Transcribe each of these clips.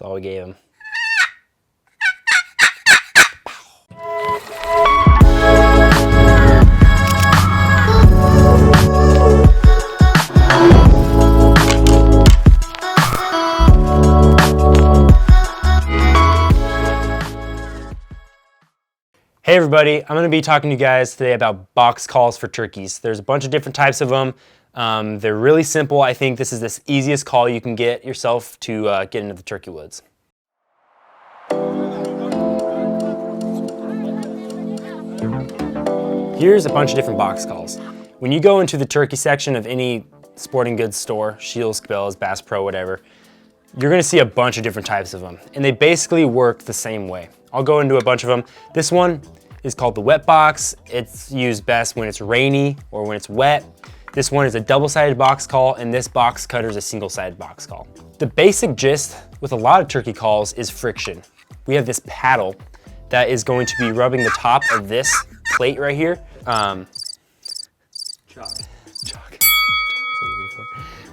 That's all we gave him. Hey everybody, I'm going to be talking to you guys today about box calls for turkeys. There's a bunch of different types of them. They're really simple. I think this is the easiest call you can get yourself to get into the turkey woods. Here's a bunch of different box calls. When you go into the turkey section of any sporting goods store, Scheels, Cabela's, Bass Pro, whatever, you're going to see a bunch of different types of them, and they basically work the same way. I'll go into a bunch of them. This one is called the wet box. It's used best when it's rainy or when it's wet. This one is a double-sided box call, and this box cutter is a single-sided box call. The basic gist with a lot of turkey calls is friction. We have this paddle that is going to be rubbing the top of this plate right here. Chalk.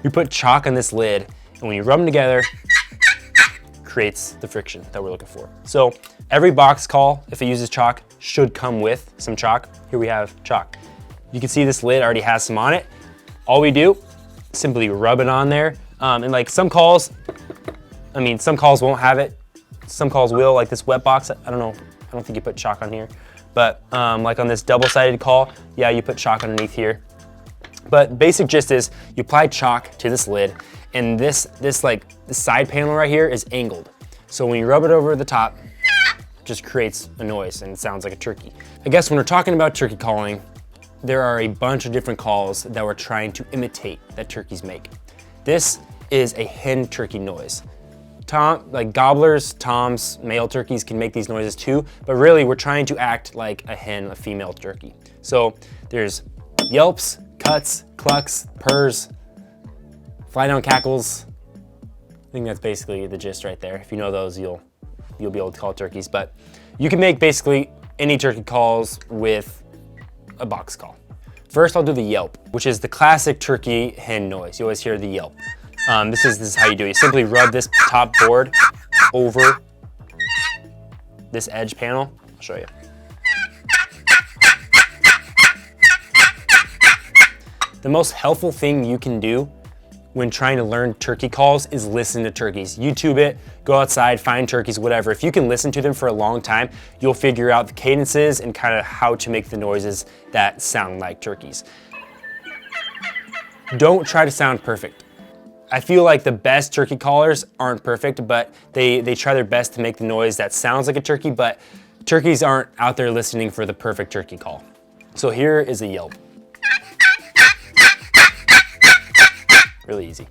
We put chalk on this lid, and when you rub them together, creates the friction that we're looking for. So every box call, if it uses chalk, should come with some chalk. Here we have chalk. You can see this lid already has some on it. All we do, simply rub it on there. And like some calls won't have it. Some calls will, like this wet box. I don't know, I don't think you put chalk on here. But like on this double-sided call, yeah, you put chalk underneath here. But basic gist is you apply chalk to this lid, and this side panel right here is angled. So when you rub it over the top, it just creates a noise and it sounds like a turkey. I guess when we're talking about turkey calling, there are a bunch of different calls that we're trying to imitate that turkeys make. This is a hen turkey noise. Like gobblers, toms, male turkeys can make these noises too, but really we're trying to act like a hen, a female turkey. So there's yelps, cuts, clucks, purrs, fly down cackles. I think that's basically the gist right there. If you know those, you'll be able to call turkeys. But you can make basically any turkey calls with a box call. First, I'll do the yelp, which is the classic turkey hen noise. You always hear the yelp. This is how you do it. You simply rub this top board over this edge panel. I'll show you. The most helpful thing you can do when trying to learn turkey calls is listen to turkeys. YouTube it, go outside, find turkeys, whatever. If you can listen to them for a long time, you'll figure out the cadences and kind of how to make the noises that sound like turkeys. Don't try to sound perfect. I feel like the best turkey callers aren't perfect, but they try their best to make the noise that sounds like a turkey, but turkeys aren't out there listening for the perfect turkey call. So here is a yelp. Really easy.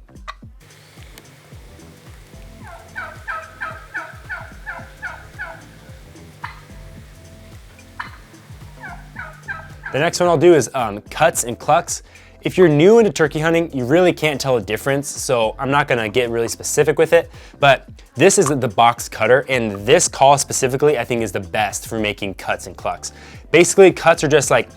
The next one I'll do is cuts and clucks. If you're new into turkey hunting, you really can't tell a difference, so I'm not gonna get really specific with it, but this is the box cutter, and this call specifically I think is the best for making cuts and clucks. Basically, cuts are just like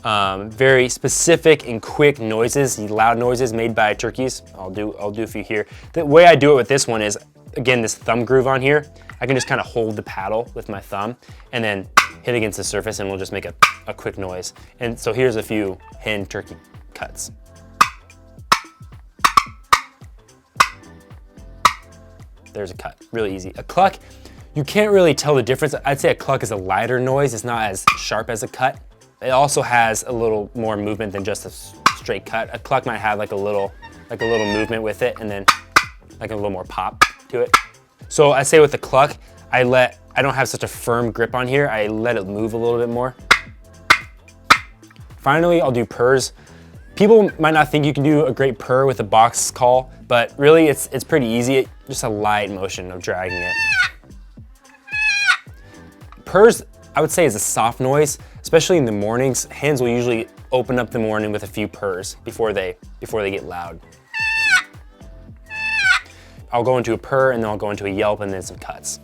very specific and quick noises, loud noises made by turkeys. I'll do a few here. The way I do it with this one is, again, this thumb groove on here. I can just kind of hold the paddle with my thumb and then hit against the surface and we'll just make a quick noise. And so here's a few hen turkey cuts. There's a cut, really easy. A cluck, you can't really tell the difference. I'd say a cluck is a lighter noise. It's not as sharp as a cut. It also has a little more movement than just a straight cut. A cluck might have like a little movement with it and then like a little more pop to it. So I say with the cluck, I don't have such a firm grip on here. I let it move a little bit more. Finally, I'll do purrs. People might not think you can do a great purr with a box call, but really it's pretty easy. Just a light motion of dragging it. Purrs, I would say, is a soft noise, especially in the mornings. Hens will usually open up the morning with a few purrs before they get loud. I'll go into a purr and then I'll go into a yelp and then some cuts.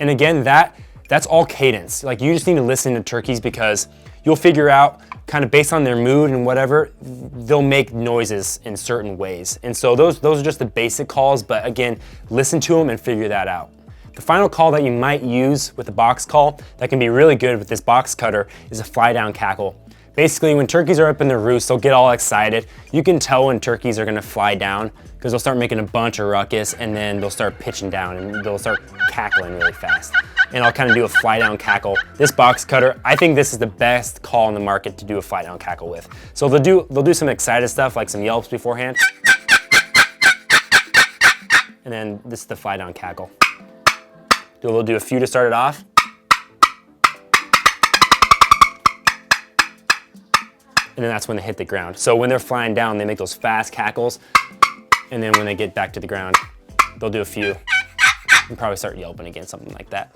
And again, that's all cadence. Like you just need to listen to turkeys because you'll figure out kind of based on their mood and whatever, they'll make noises in certain ways. And so those are just the basic calls, but again, listen to them and figure that out. The final call that you might use with a box call that can be really good with this box cutter is a fly down cackle. Basically, when turkeys are up in their roost, they'll get all excited. You can tell when turkeys are gonna fly down because they'll start making a bunch of ruckus and then they'll start pitching down and they'll start cackling really fast. And I'll kind of do a fly down cackle. This box cutter, I think this is the best call in the market to do a fly down cackle with. So they'll do some excited stuff like some yelps beforehand. And then this is the fly down cackle. They'll do a few to start it off. And then that's when they hit the ground. So when they're flying down, they make those fast cackles. And then when they get back to the ground, they'll do a few and probably start yelping again, something like that.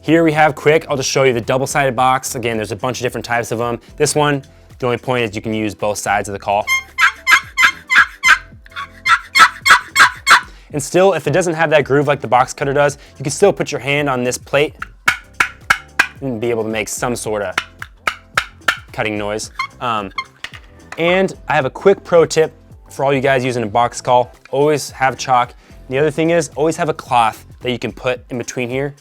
Here we have Krick. I'll just show you the double-sided box. Again, there's a bunch of different types of them. This one, the only point is you can use both sides of the call. And still, if it doesn't have that groove like the box cutter does, you can still put your hand on this plate and be able to make some sort of cutting noise. And I have a quick pro tip for all you guys using a box call. Always have chalk. And the other thing is, always have a cloth that you can put in between here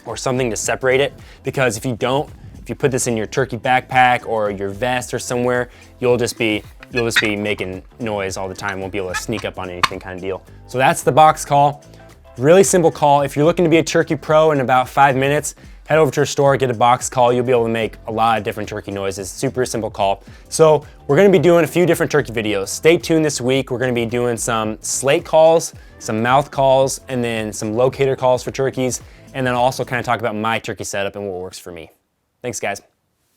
or something to separate it, because if you don't, if you put this in your turkey backpack or your vest or somewhere, you'll just be making noise all the time, won't be able to sneak up on anything kind of deal. So that's the box call. Really simple call. If you're looking to be a turkey pro in about 5 minutes, head over to your store, get a box call. You'll be able to make a lot of different turkey noises. Super simple call. So we're gonna be doing a few different turkey videos. Stay tuned this week. We're gonna be doing some slate calls, some mouth calls, and then some locator calls for turkeys. And then I'll also kind of talk about my turkey setup and what works for me. Thanks, guys.